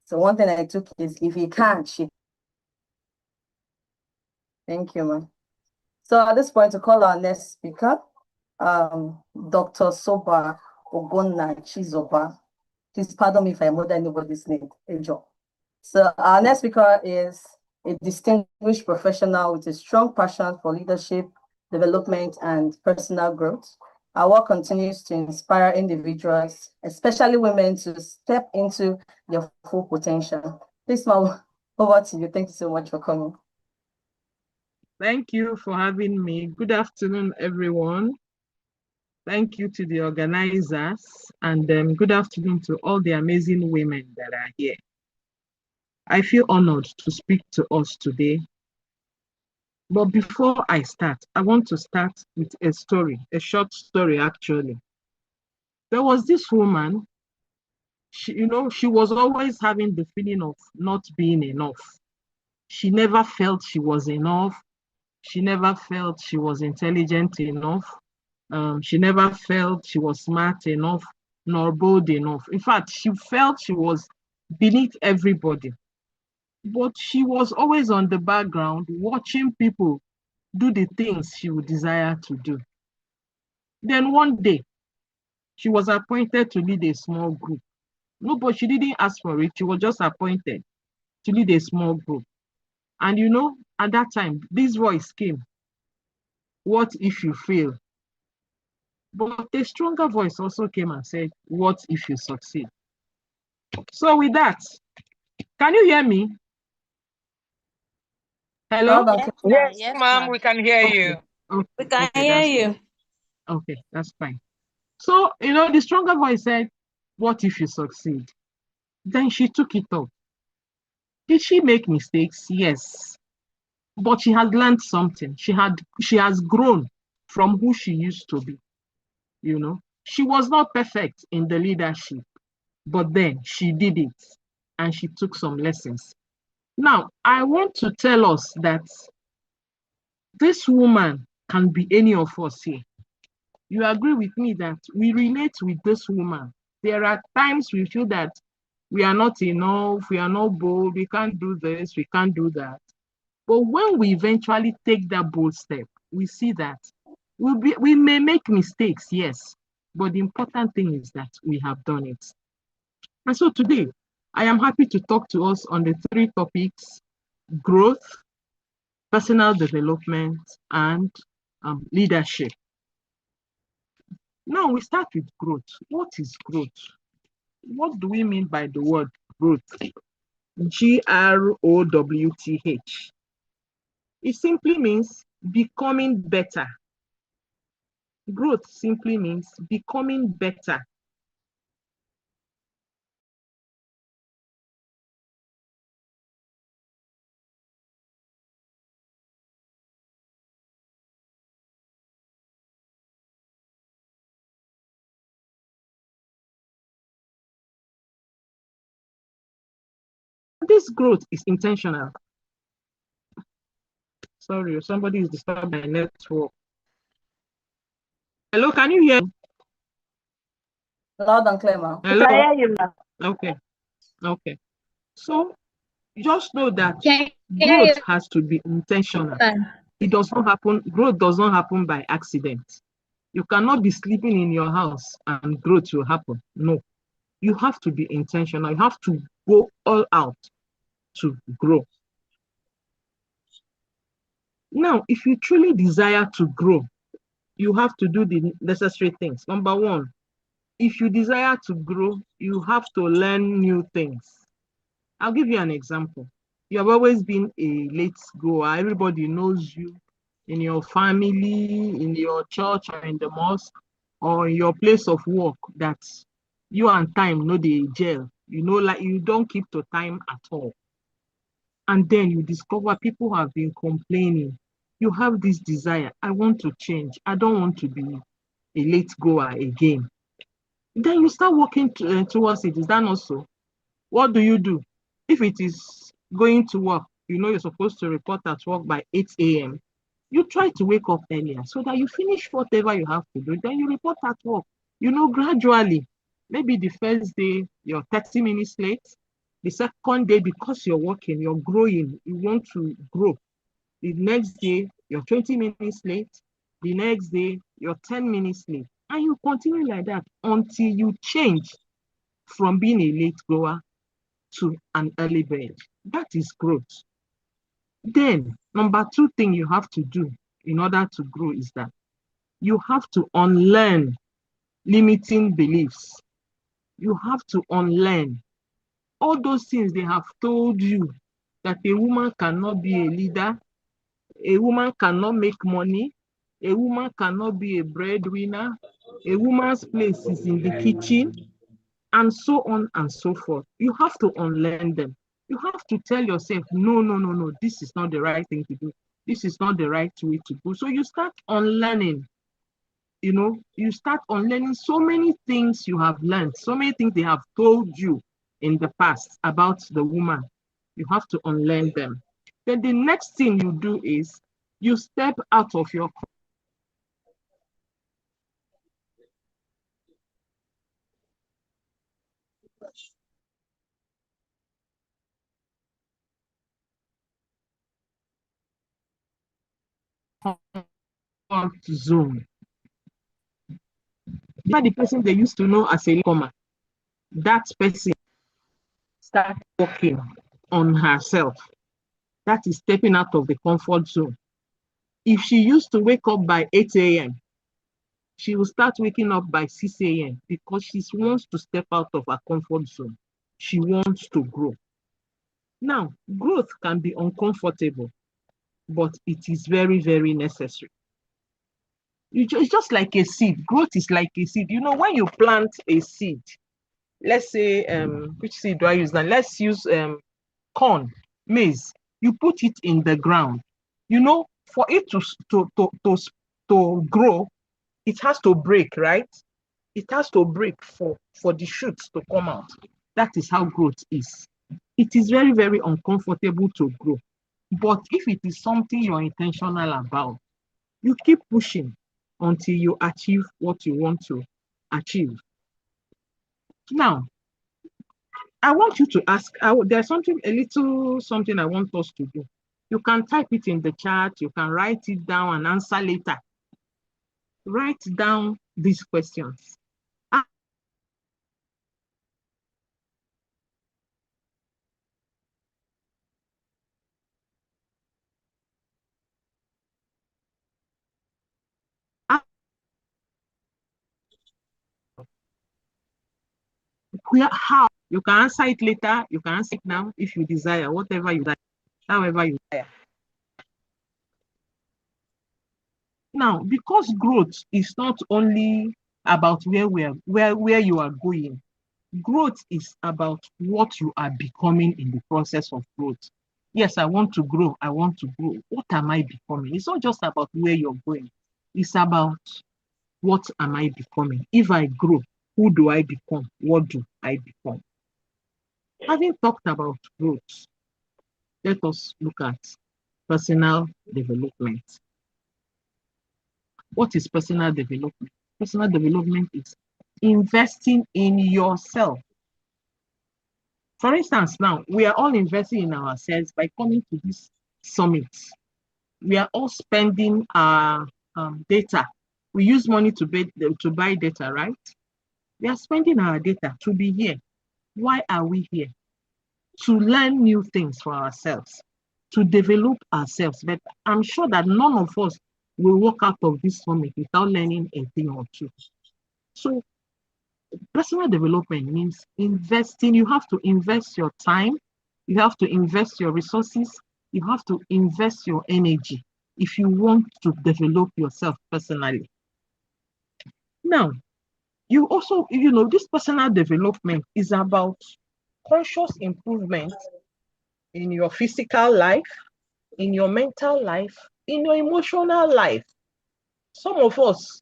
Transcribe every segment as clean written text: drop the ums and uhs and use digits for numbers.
So one thing I took is if you can't, she. Thank you, ma'am. So at this point, to call our next speaker, Dr. Soba Ogonna Chizoba. Please pardon me if I murder anybody's name. Ejo. So our next speaker is a distinguished professional with a strong passion for leadership, development, and personal growth. Our work continues to inspire individuals, especially women, to step into their full potential. Please, ma'am, over to you. Thank you so much for coming. Thank you for having me. Good afternoon, everyone. Thank you to the organizers, and good afternoon to all the amazing women that are here. I feel honored to speak to us today. But before I start, I want to start with a story, a short story actually. There was this woman, she was always having the feeling of not being enough. She never felt she was enough. She never felt she was intelligent enough. She never felt she was smart enough nor bold enough. In fact, she felt she was beneath everybody. But she was always on the background watching people do the things she would desire to do. Then one day, she was appointed to lead a small group. No, but she didn't ask for it. She was just appointed to lead a small group. And at that time, this voice came. What if you fail? But a stronger voice also came and said, what if you succeed? So with that, can you hear me? Hello? Yes, ma'am, we can hear you. Okay. We can hear you. Okay, that's fine. So, the stronger voice said, what if you succeed? Then she took it up. Did she make mistakes? Yes. But she has learned something. She has grown from who she used to be. She was not perfect in the leadership, but then she did it and she took some lessons. Now, I want to tell us that this woman can be any of us here. You agree with me that we relate with this woman. There are times we feel that we are not enough, we are not bold, we can't do this, we can't do that. But when we eventually take that bold step, we see that we may make mistakes, yes, but the important thing is that we have done it. And so today, I am happy to talk to us on the 3 topics: growth, personal development, and leadership. Now we start with growth. What is growth? What do we mean by the word growth? Growth. It simply means becoming better. Growth simply means becoming better. This growth is intentional. Sorry, somebody is disturbing my network. Hello, can you hear me? Loud and clear, ma'am. Hello? I hear you, ma'am. Okay. So just know that growth has to be intentional. It does not happen, growth does not happen by accident. You cannot be sleeping in your house and growth will happen. No. You have to be intentional. You have to go all out to grow. Now, if you truly desire to grow, you have to do the necessary things. Number 1, if you desire to grow, you have to learn new things. I'll give you an example. You have always been a late goer. Everybody knows you in your family, in your church, or in the mosque, or in your place of work, that you and time know the jail. Like you don't keep to time at all. And then you discover people have been complaining. You have this desire. I want to change. I don't want to be a late goer again. Then you start working towards it. Is that not so? What do? If it is going to work, you're supposed to report at work by 8 a.m. You try to wake up earlier so that you finish whatever you have to do. Then you report at work. Gradually, maybe the first day you're 30 minutes late. The second day, because you're working, you're growing, you want to grow. The next day, you're 20 minutes late. The next day, you're 10 minutes late. And you continue like that until you change from being a late grower to an early bird. That is growth. Then, number two thing you have to do in order to grow is that you have to unlearn limiting beliefs. You have to unlearn all those things they have told you, that a woman cannot be a leader, a woman cannot make money, a woman cannot be a breadwinner, a woman's place is in the kitchen, and so on and so forth. You have to unlearn them. You have to tell yourself, no, this is not the right thing to do. This is not the right way to go. So you start unlearning. You start unlearning so many things you have learned, so many things they have told you in the past about the woman. You have to unlearn them. Then the next thing you do is you step out of your comfort zone. The person they used to know as a comer, that person start working on herself. That is stepping out of the comfort zone. If she used to wake up by 8 a.m., she will start waking up by 6 a.m. because she wants to step out of her comfort zone. She wants to grow. Now, growth can be uncomfortable, but it is very, very necessary. It's just like a seed. Growth is like a seed. When you plant a seed, let's say, which seed do I use now? Let's use corn, maize. You put it in the ground. For it to grow, it has to break, right? It has to break for the shoots to come out. That is how growth is. It is very, very uncomfortable to grow. But if it is something you're intentional about, you keep pushing until you achieve what you want to achieve. Now, I want you to ask, there's something I want us to do. You can type it in the chat, you can write it down and answer later. Write down these questions. How? You can answer it later, you can answer it now if you desire, whatever you like, however you desire. Now, because growth is not only about where you are going, growth is about what you are becoming in the process of growth. Yes, I want to grow. I want to grow. What am I becoming? It's not just about where you're going. It's about what am I becoming? If I grow, who do I become? What do I become? Having talked about growth, let us look at personal development. What is personal development? Personal development is investing in yourself. For instance, now, we are all investing in ourselves by coming to this summit. We are all spending our data. We use money to buy data, right? We are spending our data to be here. Why are we here? To learn new things for ourselves, to develop ourselves. But I'm sure that none of us will walk out of this summit without learning a thing or two. So personal development means investing. You have to invest your time. You have to invest your resources. You have to invest your energy if you want to develop yourself personally. Now, you also, this personal development is about conscious improvement in your physical life, in your mental life, in your emotional life. Some of us,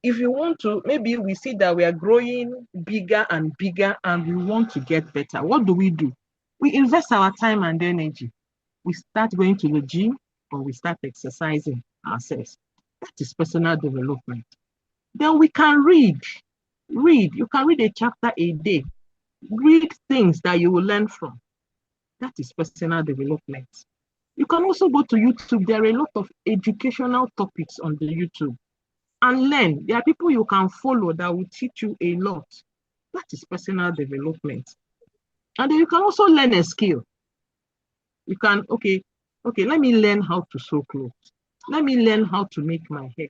if you want to, maybe we see that we are growing bigger and bigger and we want to get better. What do? We invest our time and energy. We start going to the gym or we start exercising ourselves. That is personal development. Then we can read. You can read a chapter a day. Read things that you will learn from. That is personal development. You can also go to YouTube. There are a lot of educational topics on the YouTube and learn. There are people you can follow that will teach you a lot. That is personal development. And then you can also learn a skill. You can, okay, let me learn how to sew clothes. Let me learn how to make my hair.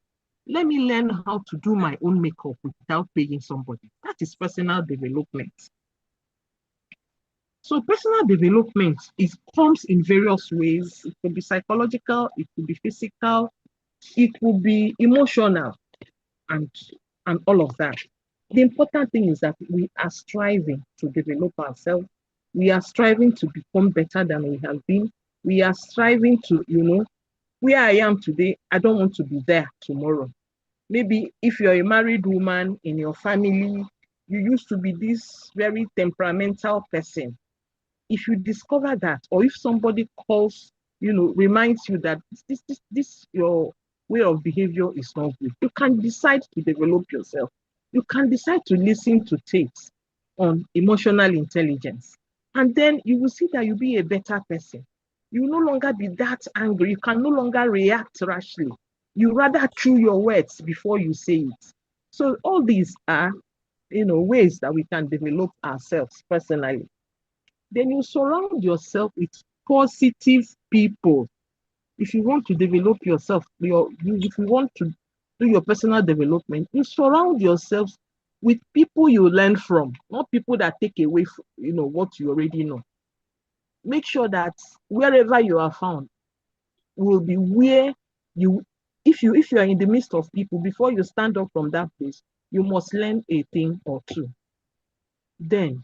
Let me learn how to do my own makeup without paying somebody. That is personal development. So personal development comes in various ways. It could be psychological, it could be physical, it could be emotional, and all of that. The important thing is that we are striving to develop ourselves. We are striving to become better than we have been. We are striving to, where I am today, I don't want to be there tomorrow. Maybe if you're a married woman in your family, you used to be this very temperamental person. If you discover that, or if somebody calls, reminds you that this your way of behavior is not good, you can decide to develop yourself. You can decide to listen to tapes on emotional intelligence. And then you will see that you'll be a better person. You will no longer be that angry. You can no longer react rashly. You rather chew your words before you say it. So all these are, ways that we can develop ourselves personally. Then you surround yourself with positive people. If you want to develop yourself, if you want to do your personal development, you surround yourself with people you learn from, not people that take away, what you already know. Make sure that wherever you are found will be where if you are in the midst of people, before you stand up from that place, you must learn a thing or two. Then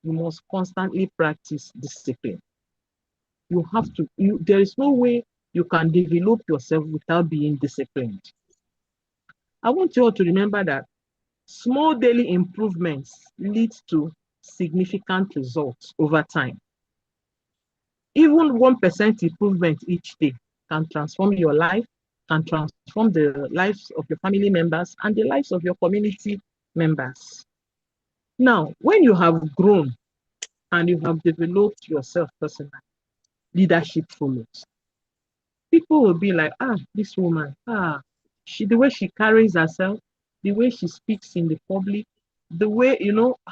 you must constantly practice discipline. You have to, there is no way you can develop yourself without being disciplined. I want you all to remember that small daily improvements lead to significant results over time. Even 1% improvement each day can transform your life, can transform the lives of your family members and the lives of your community members. Now, when you have grown and you have developed yourself personally, leadership follows. People will be like, this woman, the way she carries herself, the way she speaks in the public, the way,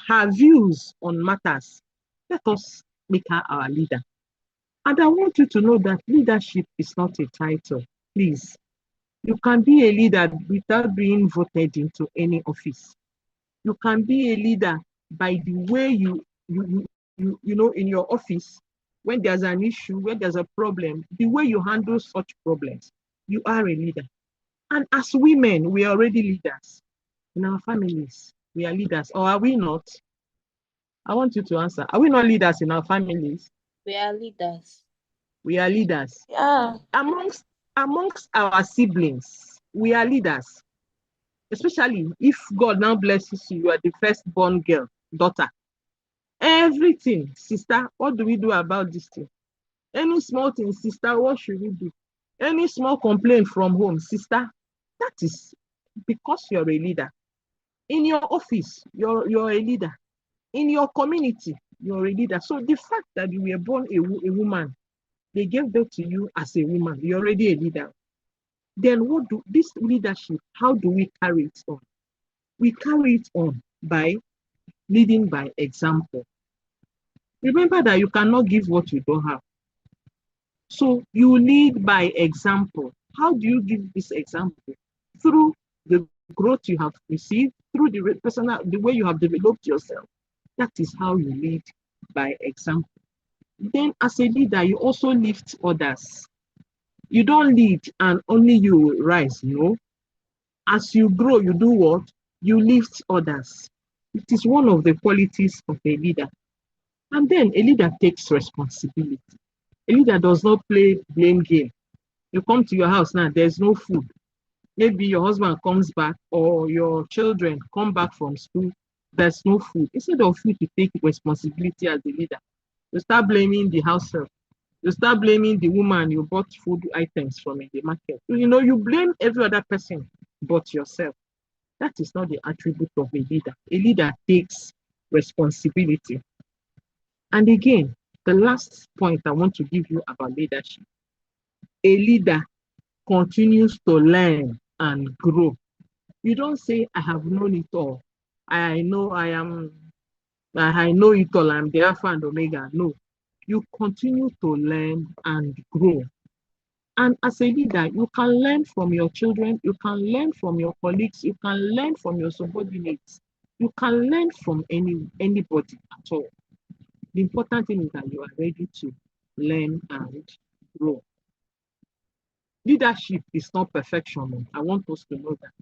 her views on matters. Let us make her our leader. And I want you to know that leadership is not a title. Please, you can be a leader without being voted into any office. You can be a leader by the way you in your office, when there's an issue, when there's a problem, the way you handle such problems, you are a leader. And as women, we are already leaders. In our families, we are leaders. Or are we not? I want you to answer. Are we not leaders in our families? We are leaders. We are leaders. Yeah. Amongst our siblings, we are leaders. Especially if God now blesses you, you are the firstborn daughter. Everything, sister, what do we do about this thing? Any small thing, sister, what should we do? Any small complaint from home, sister, that is because you're a leader. In your office, you're a leader. In your community, you're a leader. So the fact that you were born a woman, they gave birth to you as a woman, you're already a leader. Then what do this leadership, how do we carry it on? We carry it on by leading by example. Remember that you cannot give what you don't have. So you lead by example. How do you give this example? Through the growth you have received, through the way you have developed yourself. That is how you lead by example. Then as a leader, you also lift others. You don't lead and only you rise, no. As you grow, you do what? You lift others. It is one of the qualities of a leader. And then a leader takes responsibility. A leader does not play blame game. You come to your house now, there's no food. Maybe your husband comes back or your children come back from school, there's no food. Instead of you to take responsibility as a leader, you start blaming the house help. You start blaming the woman you bought food items from in the market. You blame every other person but yourself. That is not the attribute of a leader. A leader takes responsibility. And again, the last point I want to give you about leadership. A leader continues to learn and grow. You don't say, I have known it all. I know I know it all. I'm the Alpha and Omega. No, you continue to learn and grow. And as a leader, you can learn from your children, you can learn from your colleagues, you can learn from your subordinates, you can learn from anybody at all. The important thing is that you are ready to learn and grow. Leadership is not perfection. I want us to know that.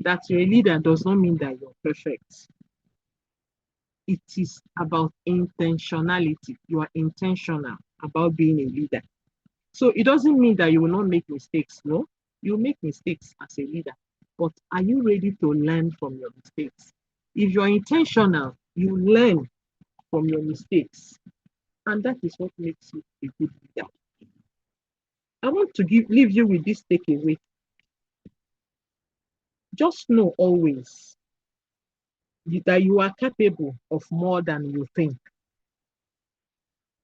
That you're a leader does not mean that you're perfect. It is about intentionality. You are intentional about being a leader. So it doesn't mean that you will not make mistakes. No, you make mistakes as a leader. But are you ready to learn from your mistakes? If you're intentional, you learn from your mistakes. And that is what makes you a good leader. I want to leave you with this takeaway. Just know always that you are capable of more than you think.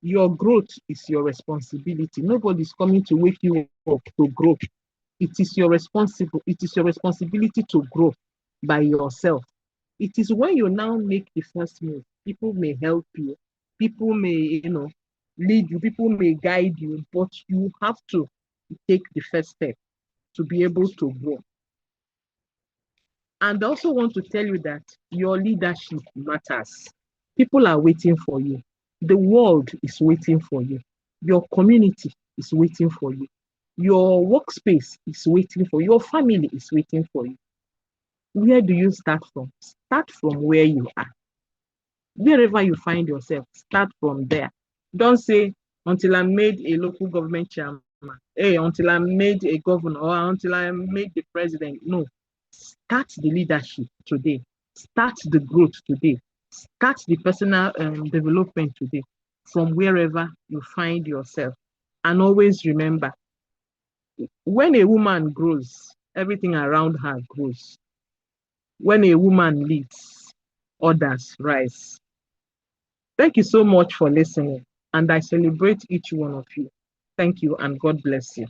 Your growth is your responsibility. Nobody's coming to wake you up to grow. It is your responsibility to grow by yourself. It is when you now make the first move, people may help you, people may, lead you, people may guide you, but you have to take the first step to be able to grow. And I also want to tell you that your leadership matters. People are waiting for you. The world is waiting for you. Your community is waiting for you. Your workspace is waiting for you. Your family is waiting for you. Where do you start from? Start from where you are. Wherever you find yourself, start from there. Don't say, until I'm made a local government chairman, until I'm made a governor, or until I'm made the president. No. Start the leadership today. Start the growth today. Start the personal development today from wherever you find yourself. And always remember, when a woman grows, everything around her grows. When a woman leads, others rise. Thank you so much for listening, and I celebrate each one of you. Thank you, and God bless you.